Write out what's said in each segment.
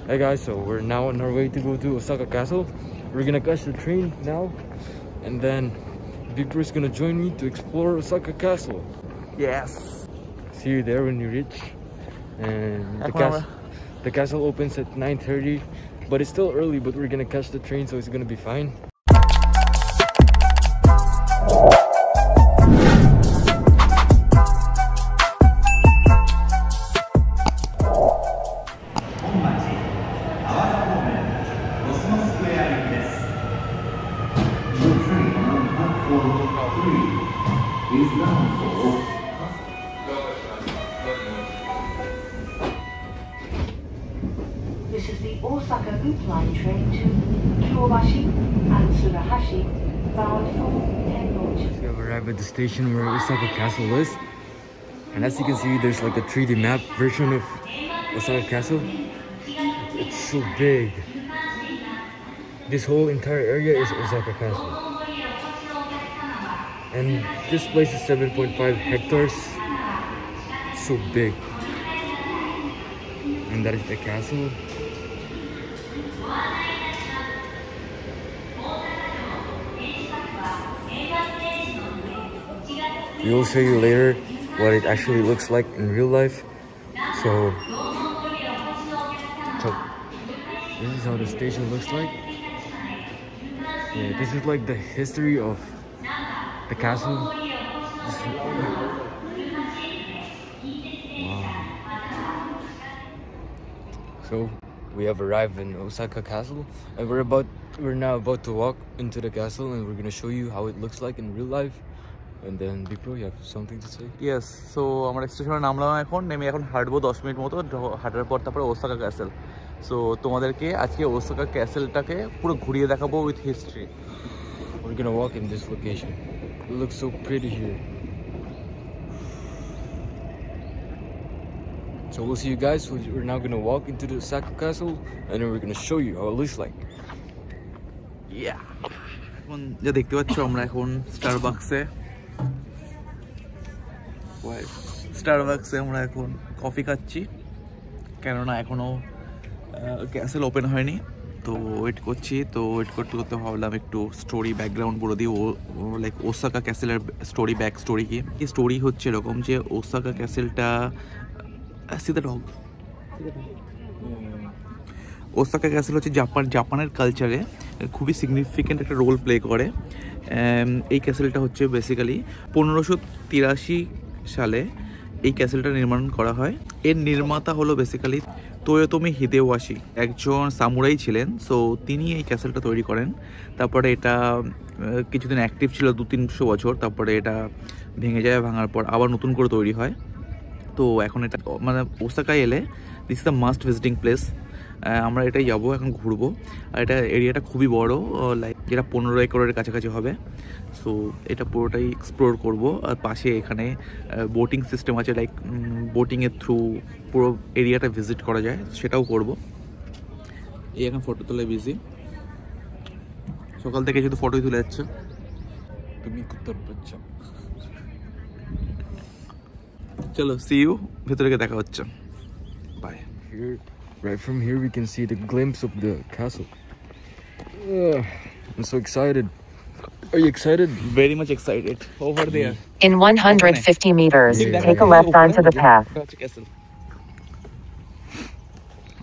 Hey guys, so we're now on our way to go to Osaka Castle. We're gonna catch the train now, and then Big Bro is gonna join me to explore Osaka Castle. Yes. See you there when you reach. And the castle opens at 9:30, but it's still early. But we're gonna catch the train, so it's gonna be fine. This is the Osaka Loop Line train to Kyobashi and Tsuruhashi, bound for Tennoji. We have arrived at the station where Osaka Castle is, and as you can see, there's like a 3D map version of Osaka Castle. It's so big. This whole entire area is Osaka Castle, and this place is 7.5 hectares. So big. And that is the castle. We will show you later what it actually looks like in real life. So this is how the station looks like. Yeah, this is like the history of the castle. Wow. So we have arrived in Osaka Castle, and we're now about to walk into the castle, and we're gonna show you how it looks like in real life. And then Big Bro, you have something to say? Yes, so আমরা স্টেশনে নামলাম এখন, নেমে এখন হাঁটবো 10 minute মতো, হাঁটার পর তারপরে ওসাকা ক্যাসেল। সো তোমাদেরকে আজকে ওসাকা ক্যাসেলটাকে পুরো ঘুরিয়ে দেখাবো with history. We're gonna walk in this location. It looks so pretty here. So we'll see you guys. We're now gonna walk into the Osaka Castle, and then we're gonna show you how it looks like. Yeah. এখন যা দেখতে পাচ্ছ, আমরা এখন স্টারবাক্সে আমরা এখন coffee খাচ্ছি, কেননা এখনো ক্যাসেল ওপেন হয়নি। তো ওয়েট করছি, তো ওয়েট করতে করতে ভাবলাম একটু স্টোরি ব্যাকগ্রাউন্ড বলে দিই। লাইক ওসাকা ক্যাসেলের স্টোরি, ব্যাক স্টোরি কি স্টোরি হচ্ছে এরকম যে ওসাকা ক্যাসেলটা ওসাকা ক্যাসেল হচ্ছে জাপানের কালচারে খুবই সিগনিফিক্যান্ট একটা রোল প্লে করে। এই ক্যাসেলটা হচ্ছে বেসিক্যালি 1583 সালে এই ক্যাসেলটা নির্মাণ করা হয়। এর নির্মাতা হলো বেসিক্যালি তোয়োতোমি হিদেওয়াশি, একজন সামুরাই ছিলেন। সো তিনি এই ক্যাসেলটা তৈরি করেন। তারপরে এটা কিছুদিন অ্যাক্টিভ ছিল, 200-300 বছর। তারপরে এটা ভেঙে যায়, ভাঙার পর আবার নতুন করে তৈরি হয়। তো এখন এটা মানে ওসাকায় এলে this is the must visiting place. আমরা এটাই যাবো, এখন ঘুরবো। আর এটা এরিয়াটা খুবই বড়, লাইক যেটা 15 একরের কাছাকাছি হবে। সো এটা পুরোটাই এক্সপ্লোর করব। আর পাশে এখানে বোটিং সিস্টেম আছে, লাইক বোটিংয়ের থ্রু পুরো এরিয়াটা ভিজিট করা যায়, সেটাও করব। এই এখন ফটো তোলা বিজি, সকাল থেকে শুধু ফটোই তুলে যাচ্ছে। তুমি কুত্তার বাচ্চা। চলো, সি ইউ, ভেতরে গিয়ে দেখা হচ্ছে। By. Right from here we can see the glimpse of the castle. I'm so excited. Are you excited? Very much excited. Over there. In 150 meters, take a left onto the path.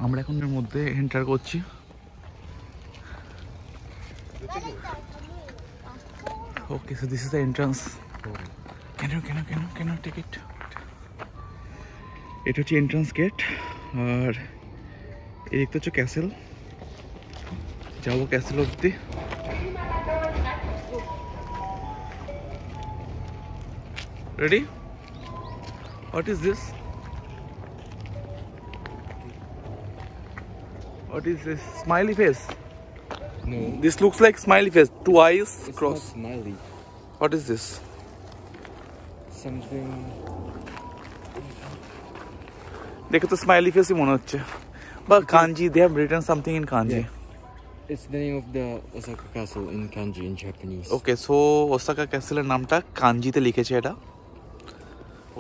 আমরা এখন এর মধ্যে enter করছি। Okay, so this is the entrance. Can you take it? এটা হচ্ছে entrance gate, আর এই দেখতে হচ্ছে ক্যাসেল। যাবো ক্যাসেল অব্দি। Ready? What is this? What is this? Smiley face? No. This looks like smiley face. Two eyes cross. Not smiley. What is this? Something. দেখে তো smiley ফেসই মনে হচ্ছে, বা কাঞ্জি, they have written something in kanji. Yeah. It's the name of the Osaka Castle in kanji in Japanese. Okay, so Osaka ক্যাসেলের নামটা কাঞ্জিতে লিখেছে এটা,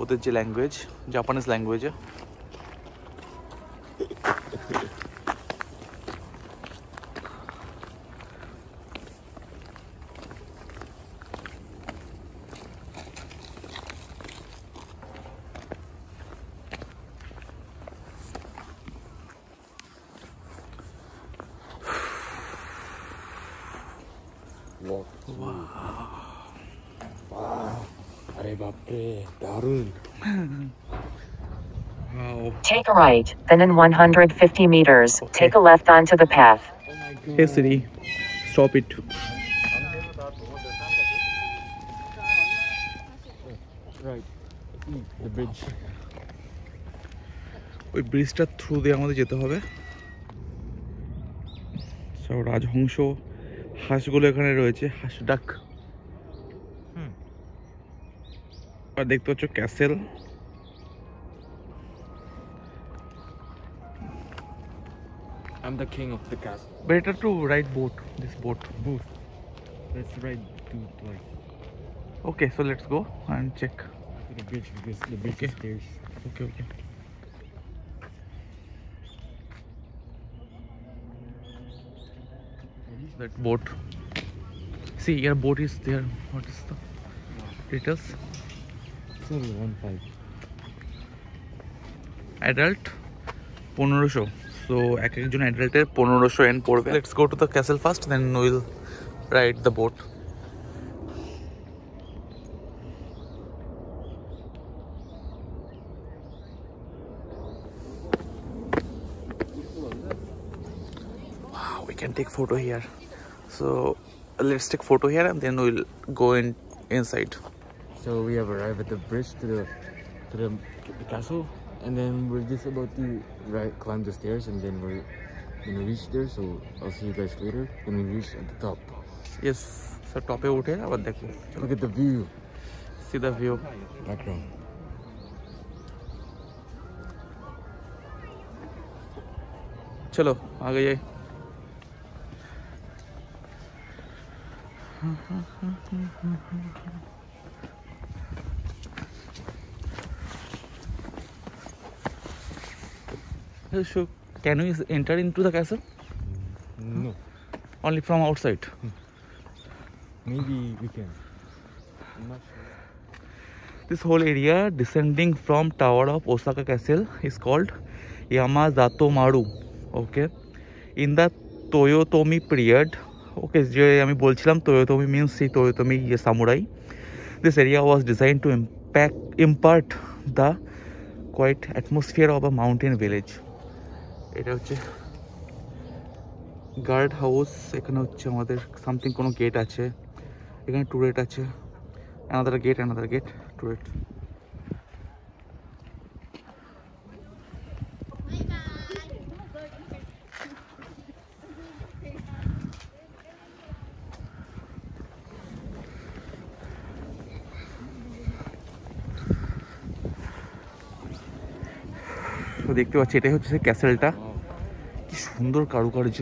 ওদের যে ল্যাঙ্গুয়েজ, জাপানিজ ল্যাঙ্গুয়েজে। walk through. Wow. Arey bapre, darun. Wow. Take a right, then in 150 meters, take a left onto the path. Oh my god. Hey Siri, stop it. Right. See the bridge. ওই ব্রিজটার through দিয়ে আমাদের যেতে হবে। সব রাজহংস হাঁসগুলো এখানে রয়েছে, হাঁস ডাক। আর দেখতে পাচ্ছ castle. I'm the king of the castle. Better to ride boat, this boat. Both. Let's ride two twice. Okay, so let's go and check. To the bridge because the bridge is stairs. Okay, okay. That boat. See, your boat is there. What is the details? It's only 1.5. Adult 1500. So এক একজন অ্যাডাল্টের 1500 N পড়বে। Let's go to the castle first, then we'll ride the boat. Wow, we can take photo here. So let's take photo here and then we'll go inside. So we have arrived at the bridge to the castle, and then we're just about to climb the stairs, and then we're gonna reach there. So I'll see you guys later when we reach at the top. Yes, so top e uthe abar dekho. Look at the view. See the view. Background. चलो आगे जाए। So can we enter into the castle? No. Only from outside. Maybe we can. I'm not sure. This whole area descending from tower of Osaka Castle is called Yamazato Maru. Okay. In the Toyotomi period, okay, je ami bolchilam Toyotomi means see Toyotomi samurai. This area was designed to impart the quiet atmosphere of a mountain village. এটা হচ্ছে guard house. এখানে হচ্ছে আমাদের something কোনো gate আছে, এখানে টুরেট আছে, another gate turret. তো দেখতে পাচ্ছি এটাই হচ্ছে ক্যাসেলটা। কি সুন্দর কারুকার্য।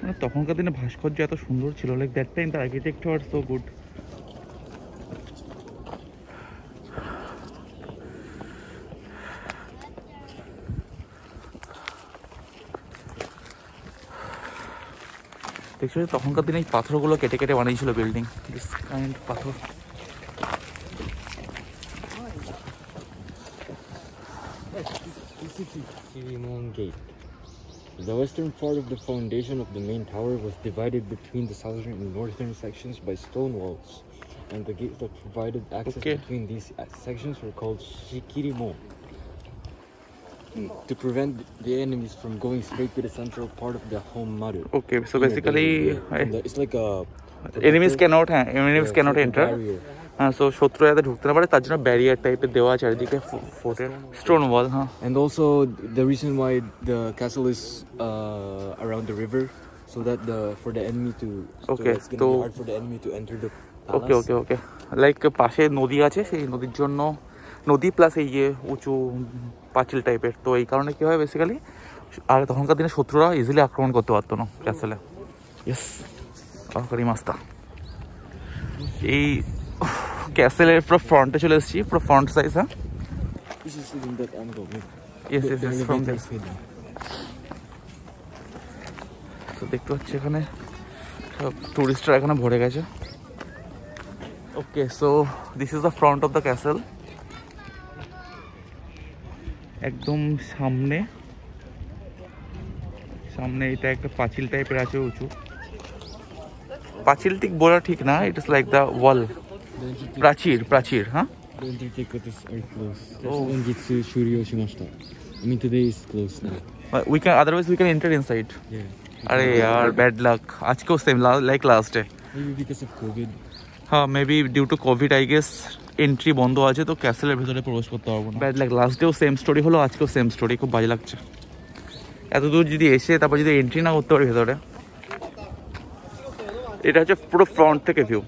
মানে তখনকার দিনে ভাস্কর্য এত সুন্দর ছিল, like that time the architecture so good. দেখছো তখনকার দিনে এই পাথরগুলো কেটে কেটে বানিয়েছিল বিল্ডিং, দিস কাইন্ড পাথর। Kirimon Gate. The western part of the foundation of the main tower was divided between the southern and northern sections by stone walls, and the gates that provided access between these sections were called Shikirimon. To prevent the enemies from going straight to the central part of the Honmaru. Okay, so basically it's like a enemies cannot enter. So শত্রু যাতে ঢুকতে না পারে তার জন্য barrier টাইপের দেওয়া আছে চারিদিকে ফোর্টের স্টোন ওয়াল। হ্যাঁ, and also the reason why the castle is around the river, so that for the enemy to it's going to be hard for the enemy to enter the palace. Okay. Like পাশে নদী আছে, সেই নদীর জন্য নদী plus এই যে উঁচু পাঁচিল টাইপের, তো এই কারণে কি হয় বেসিক্যালি আর তখনকার দিনে শত্রুরা ইজিলি আক্রমণ করতে পারতো না ক্যাসেলে। ইয়েস, কারি মাস্তা। এই ক্যাসেলের পুরো ফ্রন্টে চলে এসেছি, পুরো ফ্রন্ট সাইজ। হ্যাঁ, this is in that angle. Yes, from there. তো দেখতে পাচ্ছি এখানে সব টুরিস্টরা এখানে ভরে গেছে। Okay, so this is the front of the castle. একদম সামনে সামনে এটা একটা পাঁচিল টাইপের আছে উঁচু, পাঁচিল ঠিক বলা ঠিক না, ইট ইস লাইক দ্য ওয়াল, প্রাচীর, হ্যাঁ। Don't you think that is are closed? Onjitsu Shuryo shimashita. I mean today is closed now. But we can, otherwise we can enter inside. Yeah. अरे यार बैड लक, आजको सेम लाइक लास्ट है। Maybe because of COVID. हाँ maybe due to COVID I guess entry বন্ধ আছে, তো ক্যাসেলের ভেতরে প্রবেশ করতে পারবো না। ব্যাড লাক, লাস্ট ডেও সেম স্টোরি হলো, আজকেও সেম স্টোরি, খুব বাজে লাগছে। এত দূর যদি এসে তারপর যদি এন্ট্রি না করতে পারি ভেতরে। এটা হচ্ছে পুরো ফ্রন্ট থেকে ভিউ।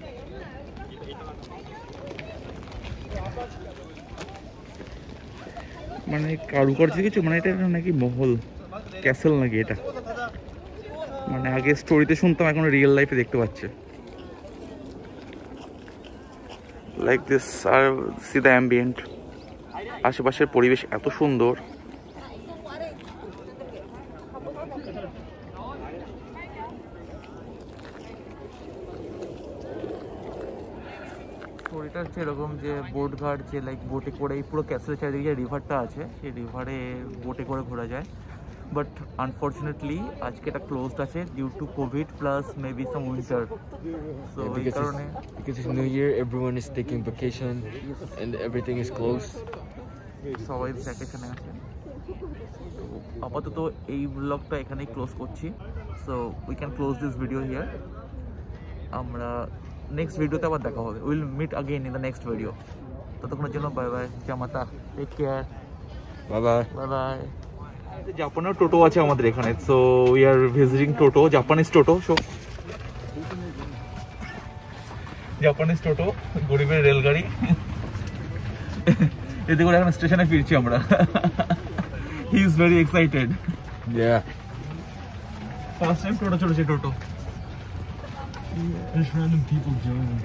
মানে কারুকার্য কিছু, মানে এটা নাকি মহল, ক্যাসেল নাকি এটা, মানে আগে স্টোরিতে শুনতাম, এখন রিয়েল লাইফে দেখতে পাচ্ছে। লাইক দিস আর সি দ্য অ্যাম্বিয়েন্ট, আশেপাশের পরিবেশ এত সুন্দর। স্টোরিটা হচ্ছে এরকম যে বোট ঘাট, যে লাইক বোটে করে এই পুরো ক্যাসেলের চারিদিকে যে রিভারটা আছে, সেই রিভারে বোটে করে ঘোরা যায়। বাট আনফর্চুনেটলি আজকে এটা ক্লোজড আছে due to covid plus maybe some winter. So এই কারণে Because it's New Year, everyone is taking vacation and everything is closed. সবাই ভ্যাকেশনে আছে। তো আপাতত এই ব্লগটা এখানেই ক্লোজ করছি। So we can close this video here. আমরা নেক্সট ভিডিওতে আবার দেখা হবে, will meet again in the next video. ততক্ষণের জন্য বাই বাই, জামাতা, take care, Bye bye. Bye bye. জাপানের টোটো আছে আমাদের এখানে, so we are visiting toto, Japanese toto. So Japanese toto, গরিবের রেলগাড়ি, এতে করে এখন স্টেশনে ফিরছি আমরা। He is very excited. Yeah. First time toto চড়েছে, toto. There's random people joining.